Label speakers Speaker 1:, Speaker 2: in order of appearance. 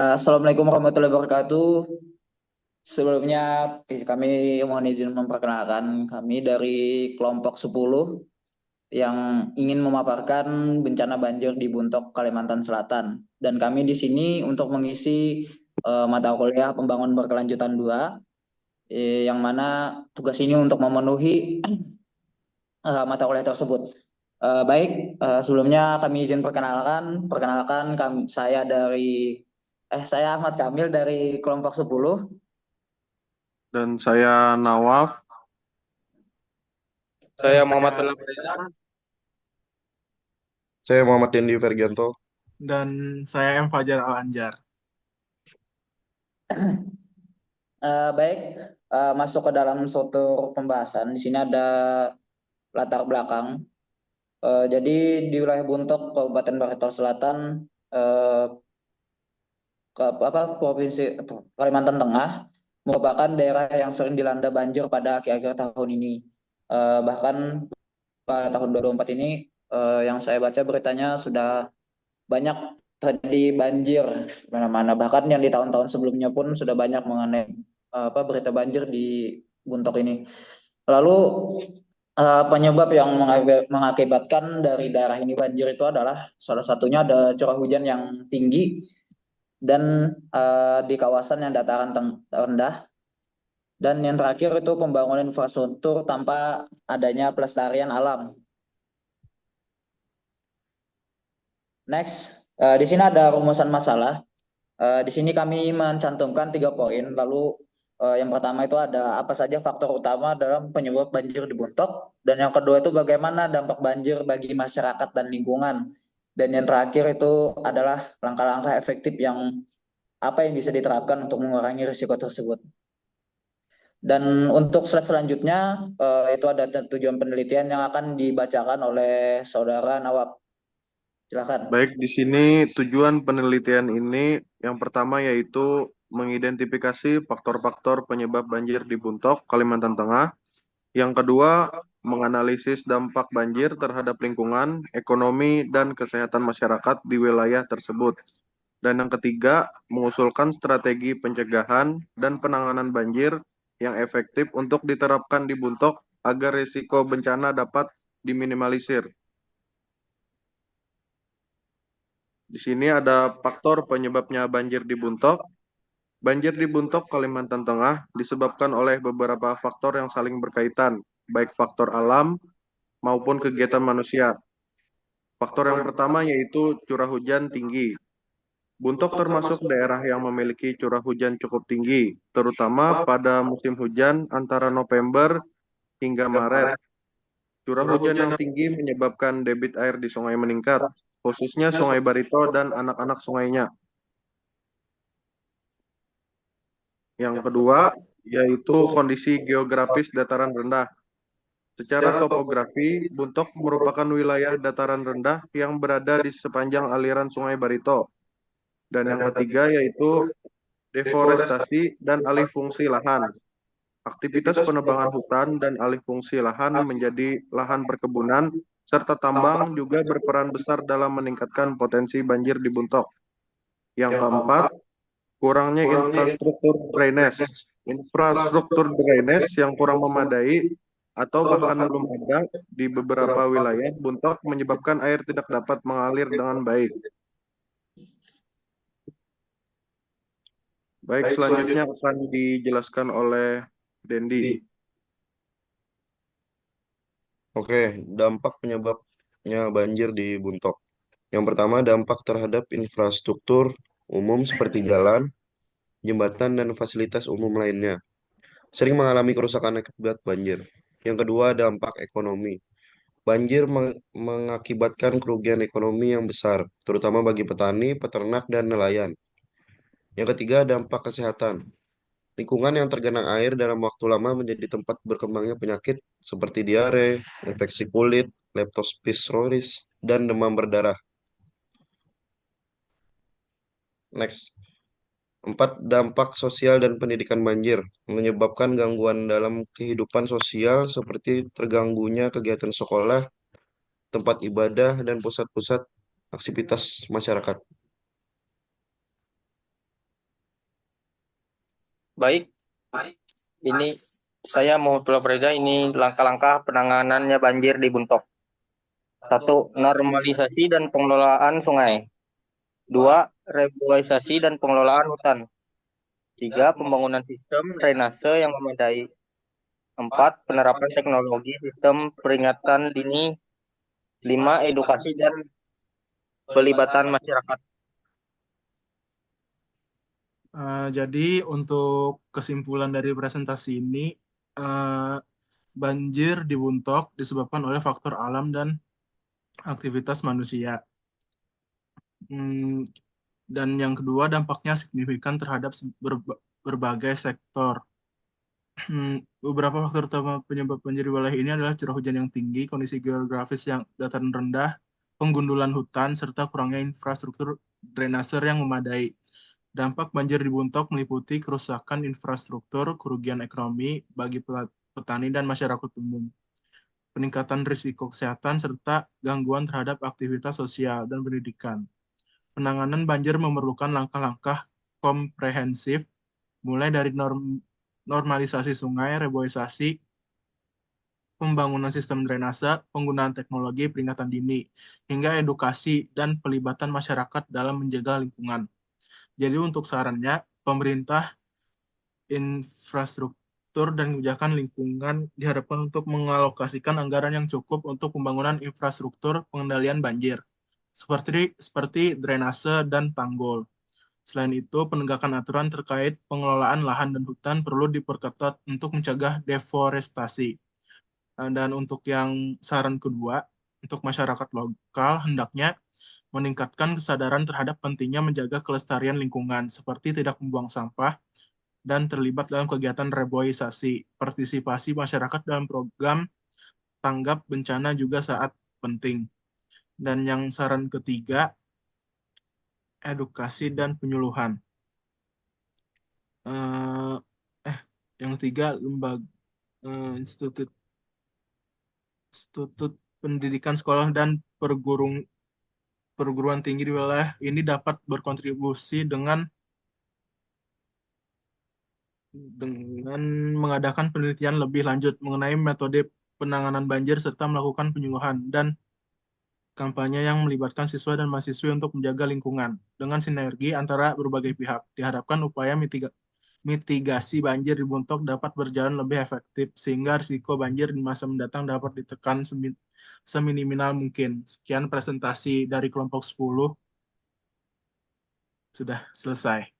Speaker 1: Assalamualaikum warahmatullahi wabarakatuh. Sebelumnya kami mohon izin memperkenalkan kami dari kelompok 10 yang ingin memaparkan bencana banjir di Buntok, Kalimantan Selatan. Dan kami di sini untuk mengisi mata kuliah pembangunan berkelanjutan 2, yang mana tugas ini untuk memenuhi mata kuliah tersebut. Baik, sebelumnya kami izin perkenalkan saya Ahmad Kamil dari kelompok 10.
Speaker 2: Dan saya Nawaf.
Speaker 3: Dan
Speaker 4: Saya Muhammad
Speaker 3: saya
Speaker 4: Tola Reza.
Speaker 5: Saya Muhammad Dendi Fergianto.
Speaker 3: dan saya M Fajar Al-Anjar.
Speaker 1: Baik, masuk ke dalam suatu pembahasan. Di sini ada latar belakang. Jadi di wilayah Buntok, Kabupaten Barito Selatan, eh, Kalimantan Tengah merupakan daerah yang sering dilanda banjir pada akhir-akhir tahun ini. Bahkan pada tahun 2024 ini, yang saya baca beritanya sudah banyak terjadi banjir di mana-mana. Bahkan yang di tahun-tahun sebelumnya pun sudah banyak mengenai berita banjir di Buntok ini. Lalu penyebab yang mengakibatkan dari daerah ini banjir itu adalah salah satunya ada curah hujan yang tinggi dan di kawasan yang dataran rendah, dan yang terakhir itu pembangunan infrastruktur tanpa adanya pelestarian alam. Next, di sini ada rumusan masalah. Di sini kami mencantumkan 3 poin. Lalu yang pertama itu ada apa saja faktor utama dalam penyebab banjir di Buntok, dan yang kedua itu bagaimana dampak banjir bagi masyarakat dan lingkungan. Dan yang terakhir itu adalah langkah-langkah efektif yang apa yang bisa diterapkan untuk mengurangi risiko tersebut. Dan untuk slide selanjutnya itu ada tujuan penelitian yang akan dibacakan oleh saudara Nawab. Silakan.
Speaker 2: Baik, di sini tujuan penelitian ini yang pertama yaitu mengidentifikasi faktor-faktor penyebab banjir di Buntok, Kalimantan Tengah. Yang kedua, menganalisis dampak banjir terhadap lingkungan, ekonomi, dan kesehatan masyarakat di wilayah tersebut. Dan yang ketiga, mengusulkan strategi pencegahan dan penanganan banjir yang efektif untuk diterapkan di Buntok agar risiko bencana dapat diminimalisir. Di sini ada faktor penyebabnya banjir di Buntok. Banjir di Buntok, Kalimantan Tengah disebabkan oleh beberapa faktor yang saling berkaitan, baik faktor alam maupun kegiatan manusia. Faktor yang pertama yaitu curah hujan tinggi. Buntok termasuk daerah yang memiliki curah hujan cukup tinggi, terutama pada musim hujan antara November hingga Maret. Curah hujan yang tinggi menyebabkan debit air di sungai meningkat, khususnya Sungai Barito dan anak-anak sungainya. Yang kedua, yaitu kondisi geografis dataran rendah. Secara topografi, Buntok merupakan wilayah dataran rendah yang berada di sepanjang aliran Sungai Barito. Dan yang ketiga yaitu deforestasi dan alih fungsi lahan. Aktivitas penebangan hutan dan alih fungsi lahan menjadi lahan perkebunan serta tambang juga berperan besar dalam meningkatkan potensi banjir di Buntok. Yang keempat, kurangnya infrastruktur drainase. Infrastruktur drainase yang kurang memadai atau bahkan belum ada di beberapa wilayah Buntok menyebabkan air tidak dapat mengalir dengan baik. Baik, selanjutnya akan dijelaskan oleh Dendi.
Speaker 5: Oke, dampak penyebabnya banjir di Buntok. Yang pertama, dampak terhadap infrastruktur umum seperti jalan, jembatan, dan fasilitas umum lainnya. Sering mengalami kerusakan akibat banjir. Yang kedua, dampak ekonomi. Banjir mengakibatkan kerugian ekonomi yang besar, terutama bagi petani, peternak, dan nelayan. Yang ketiga, dampak kesehatan. Lingkungan yang tergenang air dalam waktu lama menjadi tempat berkembangnya penyakit seperti diare, infeksi kulit, leptospirosis, dan demam berdarah. Next. Empat, dampak sosial dan pendidikan banjir menyebabkan gangguan dalam kehidupan sosial seperti terganggunya kegiatan sekolah, tempat ibadah, dan pusat-pusat aktivitas masyarakat.
Speaker 4: Baik, ini saya Muhammad Reza. Ini langkah-langkah penanganannya banjir di Buntok. 1. Normalisasi dan pengelolaan sungai. 2. Reboisasi dan pengelolaan hutan. 3. Pembangunan sistem drainase yang memadai. 4. Penerapan teknologi sistem peringatan dini. 5. Edukasi dan pelibatan masyarakat.
Speaker 3: Jadi untuk kesimpulan dari presentasi ini, banjir di Buntok disebabkan oleh faktor alam dan aktivitas manusia. Dan yang kedua, dampaknya signifikan terhadap berbagai sektor. Beberapa faktor utama penyebab banjir di wilayah ini adalah curah hujan yang tinggi, kondisi geografis yang dataran rendah, penggundulan hutan, serta kurangnya infrastruktur drainase yang memadai. Dampak banjir di Buntok meliputi kerusakan infrastruktur, kerugian ekonomi bagi petani dan masyarakat umum, peningkatan risiko kesehatan, serta gangguan terhadap aktivitas sosial dan pendidikan. Penanganan banjir memerlukan langkah-langkah komprehensif, mulai dari normalisasi sungai, reboisasi, pembangunan sistem drainase, penggunaan teknologi peringatan dini, hingga edukasi dan pelibatan masyarakat dalam menjaga lingkungan. Jadi untuk sarannya, pemerintah, infrastruktur, dan kebijakan lingkungan diharapkan untuk mengalokasikan anggaran yang cukup untuk pembangunan infrastruktur pengendalian banjir, seperti drainase dan tanggul. Selain itu, penegakan aturan terkait pengelolaan lahan dan hutan perlu diperketat untuk mencegah deforestasi. Dan untuk yang saran kedua, untuk masyarakat lokal hendaknya meningkatkan kesadaran terhadap pentingnya menjaga kelestarian lingkungan, seperti tidak membuang sampah dan terlibat dalam kegiatan reboisasi. Partisipasi masyarakat dalam program tanggap bencana juga sangat penting. Dan yang saran ketiga, edukasi dan penyuluhan. Yang ketiga, lembaga institut pendidikan sekolah dan perguruan tinggi di wilayah ini dapat berkontribusi dengan mengadakan penelitian lebih lanjut mengenai metode penanganan banjir serta melakukan penyuluhan dan kampanye yang melibatkan siswa dan mahasiswa untuk menjaga lingkungan. Dengan sinergi antara berbagai pihak, diharapkan upaya mitigasi banjir di Buntok dapat berjalan lebih efektif sehingga risiko banjir di masa mendatang dapat ditekan seminimal mungkin. Sekian presentasi dari kelompok 10. Sudah selesai.